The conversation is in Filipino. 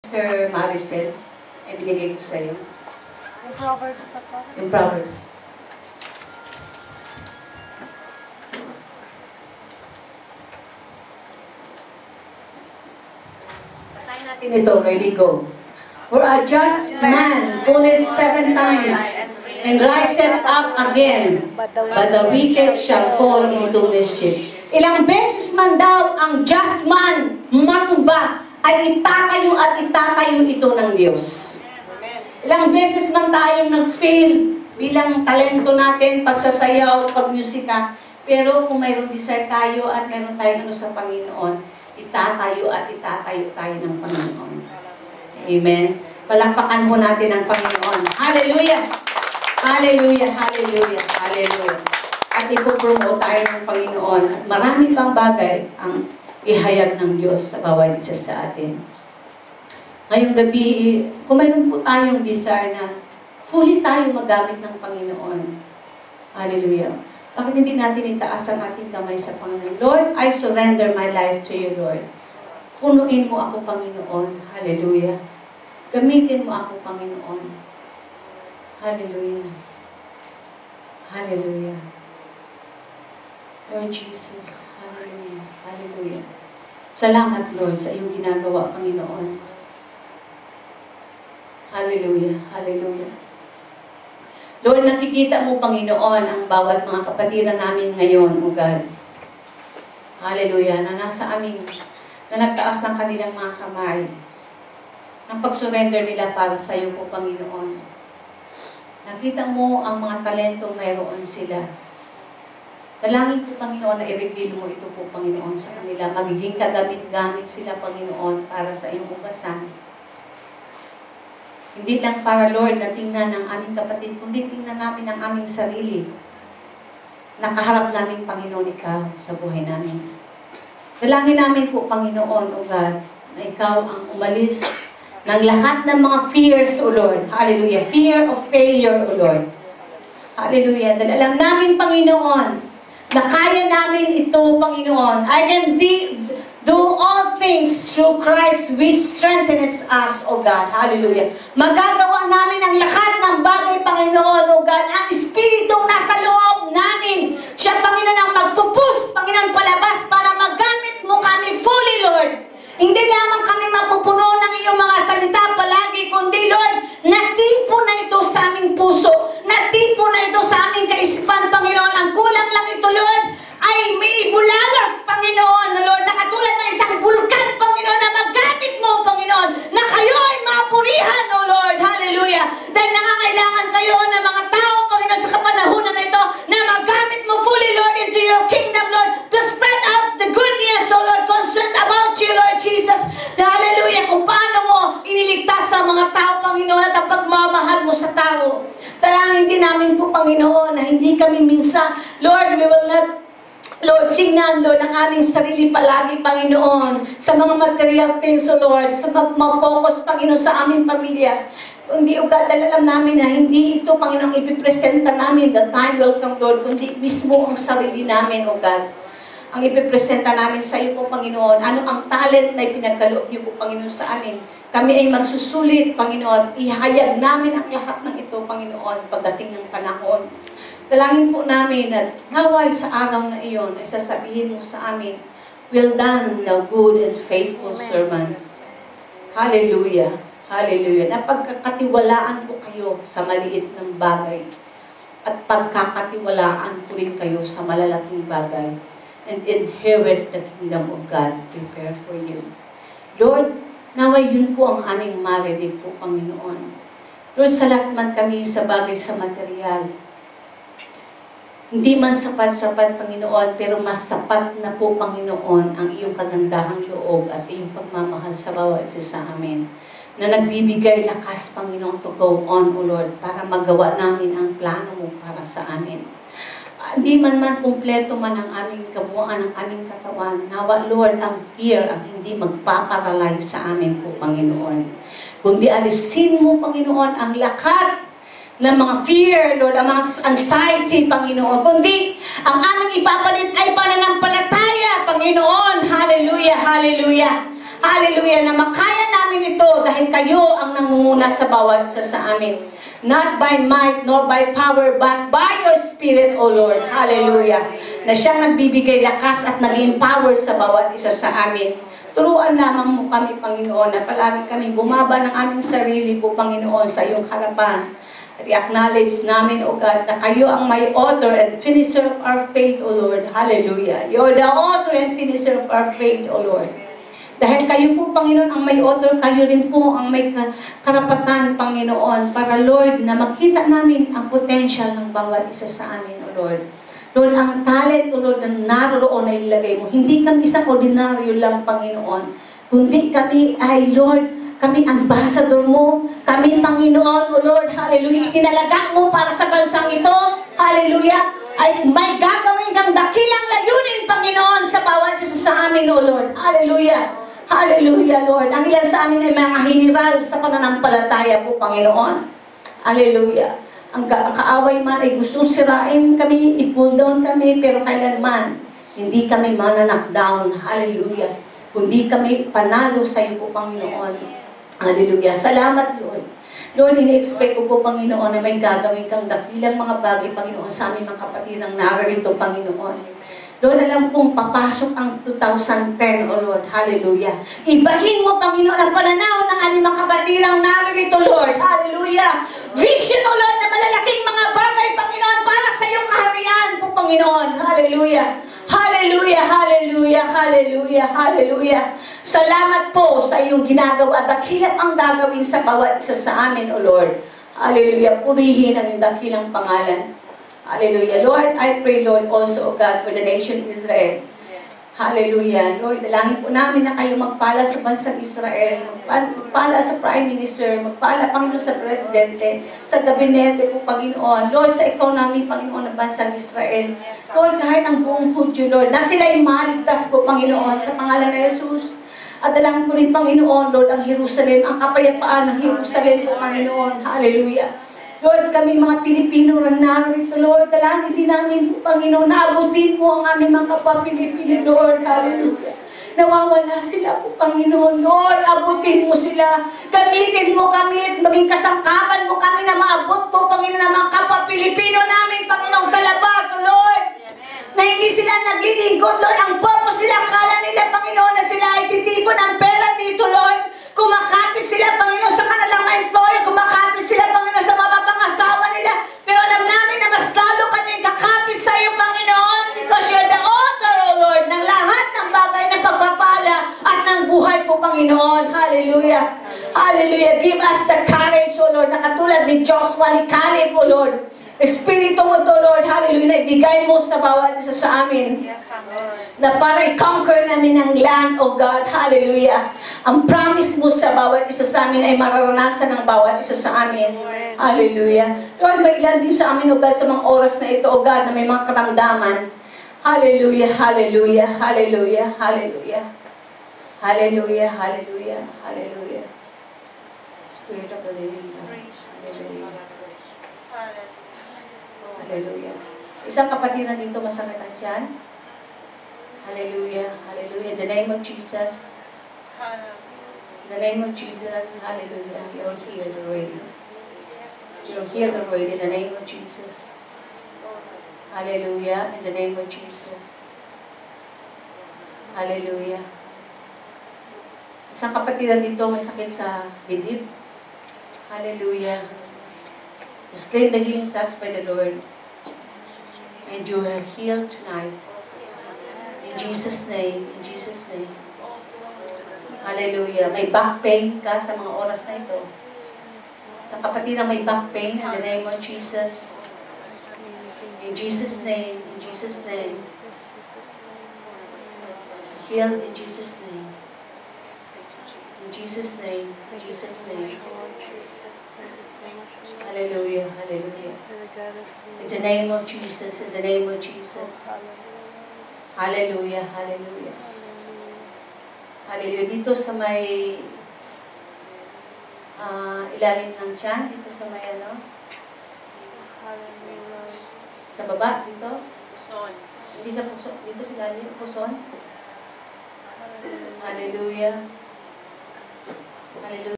Sir Maricel, ay binigay ko sa'yo. Yung Proverbs pa sa? Yung Proverbs. Basahin natin ito. Ready, go. For a just man falleth 7 times and riseth up again, but the wicked shall fall into mischief. Ilang beses man daw ang just man matuba ay itatayo at itatayo ito ng Diyos. Ilang beses man tayong nag-fail bilang talento natin, pagsasayaw, pagmusika, pero kung mayroong desire tayo at mayroon tayong sa Panginoon, itatayo at itatayo tayo ng Panginoon. Amen. Palakpakan ho natin ang Panginoon. Hallelujah! Hallelujah! Hallelujah! Hallelujah! At ipopromote tayo ng Panginoon. At marami pang bagay ang ihayag ng Diyos sa bawat isa sa atin. Ngayong gabi, kung mayroon po tayong desire na fully tayo magamit ng Panginoon. Hallelujah. Bakit hindi natin itaas ang ating kamay sa Panginoon? Lord, I surrender my life to you, Lord. Punuin mo ako, Panginoon. Hallelujah. Gamitin mo ako, Panginoon. Hallelujah. Hallelujah. Lord Jesus. Hallelujah. Hallelujah. Salamat, Lord, sa iyong ginagawa, Panginoon. Hallelujah. Hallelujah. Lord, nakikita mo, Panginoon, ang bawat mga kapatiran namin ngayon, O God. Hallelujah. Na nasa amin, na nagtaas ng kanilang mga kamay. Ang pag-surrender nila para sa iyo po, Panginoon. Nakita mo ang mga talentong mayroon sila. Dalangin po, Panginoon, na i-reveal mo ito po, Panginoon, sa kanila. Magiging kagamit-gamit sila, Panginoon, para sa iyong ubasan. Hindi lang para, Lord, na tingnan ng aming kapatid, kundi tingnan namin ang aming sarili. Nakaharap namin, Panginoon, ikaw sa buhay namin. Dalangin namin po, Panginoon, O God, na ikaw ang umalis ng lahat ng mga fears, O Lord. Hallelujah. Fear of failure, O Lord. Hallelujah. Dahil alam namin, Panginoon, na kaya namin ito, Panginoon. I can do all things through Christ which strengthens us, O God. Hallelujah. Magagawa namin ang lahat ng bagay, Panginoon, O God. Ang Espiritong nasa loob namin. Siya, Panginoon, ang magpupus, Panginoon, palabas para magamit mo kami fully, Lord. Hindi lamang kami mapupuno ng iyong mga salita palagi, kundi, Lord, natipo na ito sa aming puso. Natipo na ito sa aming kaisipan, Panginoon. Ang kulang lang ito, Lord, ay may bulalas, Panginoon, na Lord, na katulad ng isang bulkan, Panginoon, na magamit mo, Panginoon, na kayo ay mapurihan, O Lord. Hallelujah. Dahil nangangailangan kayo ng mga tao, Panginoon, sa kapanahunan na ito, na magamit mo fully, Lord, into your kingdom, Lord, to spread out the good news, O Lord, concerned about you, Lord Jesus. Hallelujah. Kung paano mo iniligtas sa mga tao, Panginoon, at ang pagmamahal mo sa tao. Dalangin din namin po, Panginoon, na hindi kami minsan, Lord, we will not Lord, tingnan, Lord, ang aming sarili palagi, Panginoon, sa mga material things, O Lord, sa mag-focus, Panginoon, sa aming pamilya. Kundi, O God, alam namin na hindi ito, Panginoon, ipipresenta namin, the time will come, Lord, kundi mismo ang sarili namin, O God. Ang ipipresenta namin sa iyo po, Panginoon, ano ang talent na ipinagkaloob niyo po, Panginoon, sa amin. Kami ay magsusulit, Panginoon, ihayag namin ang lahat ng ito, Panginoon, pagdating ng panahon. Dalangin po namin at naway sa araw na iyon ay sasabihin mo sa amin, well done, thou good and faithful servant. Hallelujah. Hallelujah. Napagkakatiwalaan ko kayo sa maliit ng bagay at pagkakatiwalaan ko rin kayo sa malalaking bagay and inherit the kingdom of God prepare for you. Lord, naway yun po ang aming marinig po, Panginoon. Lord, salat man kami sa bagay sa material. Hindi man sapat-sapat, Panginoon, pero mas sapat na po, Panginoon, ang iyong kagandahang loob at iyong pagmamahal sa bawat isa sa amin. Na nagbibigay lakas, Panginoon, to go on, O Lord, para magawa namin ang plano mo para sa amin. Hindi man kumpleto man ang aming kabuuan, ang aming katawan. Nawa, Lord, ang fear ang hindi magpaparalay sa amin po, Panginoon. Kundi alisin mo, Panginoon, ang lakat ng mga fear, Lord, ang mga anxiety, Panginoon. Kundi, ang aming ipapalit ay pananampalataya, Panginoon. Hallelujah, hallelujah. Hallelujah, na makaya namin namin ito dahil kayo ang nangunguna sa bawat isa sa amin. Not by might nor by power, but by your Spirit, O Lord. Hallelujah. Na siyang nagbibigay lakas at nag-empower sa bawat isa sa amin. Turuan lamang mo kami, Panginoon, na palagi kami bumaba ng aming sarili po, Panginoon, sa iyong harapan. At i-acknowledge namin, O God, na kayo ang may author and finisher of our faith, O Lord. Hallelujah. You're the author and finisher of our faith, O Lord. Dahil kayo po, Panginoon, ang may author, kayo rin po ang may karapatan, Panginoon, para, Lord, na makita namin ang potential ng bawat isa sa amin, O Lord. Lord, ang talent, O Lord, na naroon na ilagay mo. Hindi kami isang ordinaryo lang, Panginoon. Kundi kami ay, Lord, kami ambassador mo. Kami, Panginoon, O Lord, hallelujah. Itinalaga mo para sa bansang ito, hallelujah. Ay may gagawin kang dakilang layunin, Panginoon, sa bawat isa sa amin, O Lord. Hallelujah. Hallelujah, Lord. Ang ilan sa amin ay mga hiniral sa pananampalataya po, Panginoon. Hallelujah. Ang kaaway man ay gusto sirain kami, i-pull down kami, pero kailanman, hindi kami mananakdown. Hallelujah. Kundi kami panalo sa iyo po, Panginoon. Hallelujah. Salamat, Lord. Lord, ini-expect ko po, Panginoon, na may gagawin kang dakilang mga bagay, Panginoon, sa aming mga kapatid ng narito, Panginoon. Lord, alam kong papasok ang 2010, O Lord. Hallelujah. Ibahin mo, Panginoon, ang pananaw ng aming mga kapatid ng narito, Lord. Hallelujah. Vision, O Lord, na malalaking mga bagay, Panginoon, para sa iyong kaharian po, Panginoon. Hallelujah. Hallelujah, hallelujah, hallelujah, hallelujah. Salamat po sa iyong ginagawa. Dakilang ang gagawin sa bawat isa sa amin, O Lord. Hallelujah. Purihin ang iyong dakilang pangalan. Hallelujah. Lord, I pray, Lord, also, O God, for the nation Israel. Hallelujah. Lord, dalangin po namin na kayo magpala sa bansang Israel, magpala sa Prime Minister, magpala, Panginoon, sa Presidente, sa Gabinete po, Panginoon. Lord, sa economy, Panginoon, ng bansang Israel. Lord, kahit ang buong Hudyo, Lord, na sila'y maligtas po, Panginoon, sa pangalan ng Jesus. At dalangin ko rin, Panginoon, Lord, ang Jerusalem, ang kapayapaan ng Jerusalem po, Panginoon. Hallelujah. Lord, kami mga Pilipino na narito, Lord, dalangin din namin po, Panginoon, naabutin mo ang aming mga kapwa-Pilipino, Lord. Hallelujah. Nawawala sila po, Panginoon. Lord, abutin mo sila. Gamitin mo kami at maging kasangkapan mo kami na maabot po, Panginoon, ng mga kapwa-Pilipino namin, Panginoon, sa labas, O Lord. Na hindi sila naglilingkod, Lord. Ang purpose sila, akala nila, Panginoon, na sila ay titipon ng pera dito, Lord. Kumakapit sila, Panginoon, sa kanilang mga employer. Kumakapit sila, Panginoon, sa mga pangasawa nila. Pero alam namin na mas lalo kami kakapit sa iyo, Panginoon, because you're the author, O Lord, ng lahat ng bagay na pagpapala at ng buhay po, Panginoon. Hallelujah. Hallelujah. Give us the courage, O Lord, na katulad ni Joshua, ni Caleb, O Lord. Espiritu mo to, Lord, hallelujah, na ibigay mo sa bawat isa sa amin. Yes, Lord. Na para i-conquer namin ang land, O God, hallelujah. Ang promise mo sa bawat isa sa amin ay mararanasan ng bawat isa sa amin. Hallelujah. Lord, may ilan din sa amin, O God, sa mga oras na ito, O God, na may mga karamdaman. Hallelujah, hallelujah, hallelujah, hallelujah. Hallelujah, hallelujah, hallelujah. Spirit of the living God. Hallelujah. Hallelujah. Isang kapatid na dito masakit ang tiyan. Hallelujah. Hallelujah. In the name of Jesus. In the name of Jesus. Hallelujah. You're healed already. You're healed already in the name of Jesus. Hallelujah. In the name of Jesus. Hallelujah. Isang kapatid na dito masakit sa dibdib. Hallelujah. Just claim the healing touch by the Lord. And you are healed tonight. In Jesus' name. In Jesus' name. Hallelujah. May back pain ka sa mga oras na ito. Sa kapatid na may back pain, in the name of Jesus. In Jesus' name. In Jesus' name. Healed in Jesus' name. In Jesus' name. In Jesus' name. Hallelujah. Hallelujah. In the name of Jesus. In the name of Jesus. Hallelujah. Hallelujah. Hallelujah. Dito sa may ilalim ng tiyan, dito sa may ano? Sa baba, dito? Puson. Hindi sa puson, dito sa ilalim, puson. Hallelujah. Hallelujah.